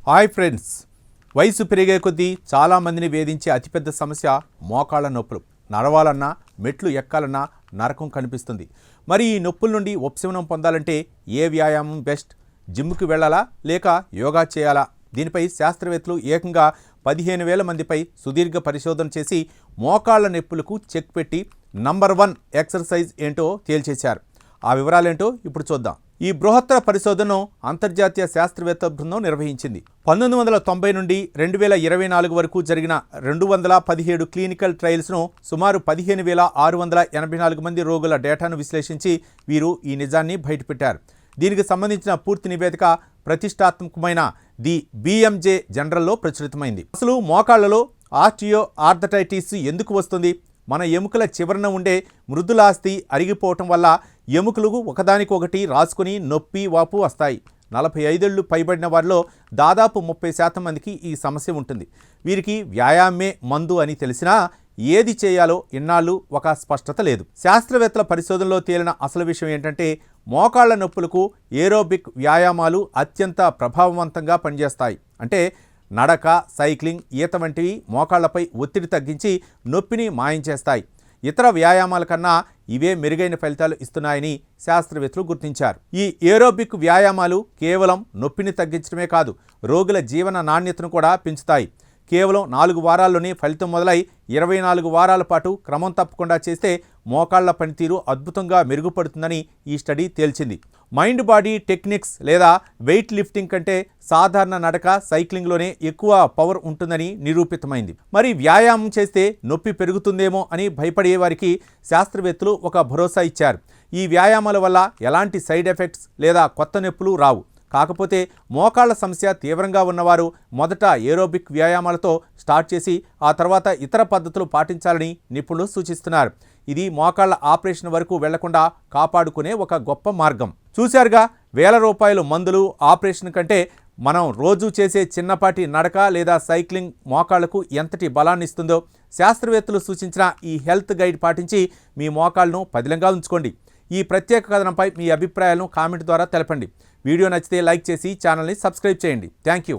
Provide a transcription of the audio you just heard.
Hi friends, వయసు పెరిగే కొద్దీ చాలామందిని వేధించే అతిపెద్ద సమస్య మోకాళ్ళ నొప్పులు. నడవాలన్నా మెట్లు ఎక్కాలన్నా నరకం కనిపిస్తుంది. మరి ఈ నొప్పుల నుండి ఉపశమనం పొందాలంటే ఏ వ్యాయామం బెస్ట్? జిమ్కి వెళ్ళాలా లేక యోగా చేయాలా? దీనిపై శాస్త్రవేత్తలు ఏకంగా 15,000 మందిపై సుదీర్ఘ పరిశోధన చేసి మోకాళ్ళ నొప్పులకు చెక్ పెట్టి నంబర్ 1 ఎక్సర్సైజ్ ఏంటో తేల్చేశారు. ఆ వివరాలేంటో ఇప్పుడు చూద్దాం. ఈ బృహత్తర పరిశోధనను అంతర్జాతీయ శాస్త్రవేత్త బృందం నిర్వహించింది. 1990 నుండి 2024 వరకు జరిగిన 217 క్లినికల్ ట్రయల్స్ను సుమారు 15,684 మంది రోగుల డేటాను విశ్లేషించి వీరు ఈ నిజాన్ని బయటపెట్టారు. దీనికి సంబంధించిన పూర్తి నివేదిక ప్రతిష్టాత్మకమైన ది BMJ జనరల్లో ప్రచురితమైంది. అసలు మోకాళ్లలో ఆర్థరైటిస్ ఎందుకు వస్తుంది? మన ఎముకల చివరన ఉండే మృదులాస్థి అరిగిపోవటం వల్ల ఎముకలు ఒకదానికొకటి రాసుకుని నొప్పి వాపు వస్తాయి. 45 ఏళ్లు పైబడిన వారిలో దాదాపు 30% మందికి ఈ సమస్య ఉంటుంది. వీరికి వ్యాయామమే మందు అని తెలిసినా ఏది చేయాలో ఇన్నాళ్ళు ఒక స్పష్టత లేదు. శాస్త్రవేత్తల పరిశోధనలో తేలిన అసలు విషయం ఏంటంటే మోకాళ్ల నొప్పులకు ఏరోబిక్ వ్యాయామాలు అత్యంత ప్రభావవంతంగా పనిచేస్తాయి. అంటే నడక, సైక్లింగ్, ఈత వంటివి మోకాళ్లపై ఒత్తిడి తగ్గించి నొప్పిని మాయం చేస్తాయి. ఇతర వ్యాయామాల కన్నా ఇవే మెరుగైన ఫలితాలు ఇస్తున్నాయని శాస్త్రవేత్తలు గుర్తించారు. ఈ ఏరోబిక్ వ్యాయామాలు కేవలం నొప్పిని తగ్గించడమే కాదు, రోగుల జీవన నాణ్యతను కూడా పెంచుతాయి. కేవలం 4 వారాల్లోనే ఫలితం మొదలై 24 వారాల పాటు క్రమం తప్పకుండా చేస్తే మోకాళ్ల పనితీరు అద్భుతంగా మెరుగుపడుతుందని ఈ స్టడీ తేల్చింది. మైండ్ బాడీ టెక్నిక్స్ లేదా వెయిట్ లిఫ్టింగ్ కంటే సాధారణ నడక, సైక్లింగ్లోనే ఎక్కువ పవర్ ఉంటుందని నిరూపితమైంది. మరి వ్యాయామం చేస్తే నొప్పి పెరుగుతుందేమో అని భయపడే వారికి శాస్త్రవేత్తలు ఒక భరోసా ఇచ్చారు. ఈ వ్యాయామాల వల్ల ఎలాంటి సైడ్ ఎఫెక్ట్స్ లేదా కొత్త నొప్పులు రావు. కాకపోతే మోకాళ్ల సమస్య తీవ్రంగా ఉన్నవారు మొదట ఏరోబిక్ వ్యాయామాలతో స్టార్ట్ చేసి ఆ తర్వాత ఇతర పద్ధతులు పాటించాలని నిపుణులు సూచిస్తున్నారు. ఇది మోకాళ్ల ఆపరేషన్ వరకు వెళ్లకుండా కాపాడుకునే ఒక గొప్ప మార్గం. చూశారుగా, ₹1,000 మందులు ఆపరేషన్ కంటే మనం రోజు చేసే చిన్నపాటి నడక లేదా సైక్లింగ్ మోకాళ్లకు ఎంతటి బలాన్ని ఇస్తుందో. శాస్త్రవేత్తలు సూచించిన ఈ హెల్త్ గైడ్ పాటించి మీ మోకాళ్లను పదిలంగా ఉంచుకోండి. ఈ ప్రత్యేక కథనంపై మీ అభిప్రాయాలను కామెంట్ ద్వారా తెలపండి. వీడియో నచ్చితే లైక్ చేసి ఛానల్ని సబ్స్క్రైబ్ చేయండి. Thank you.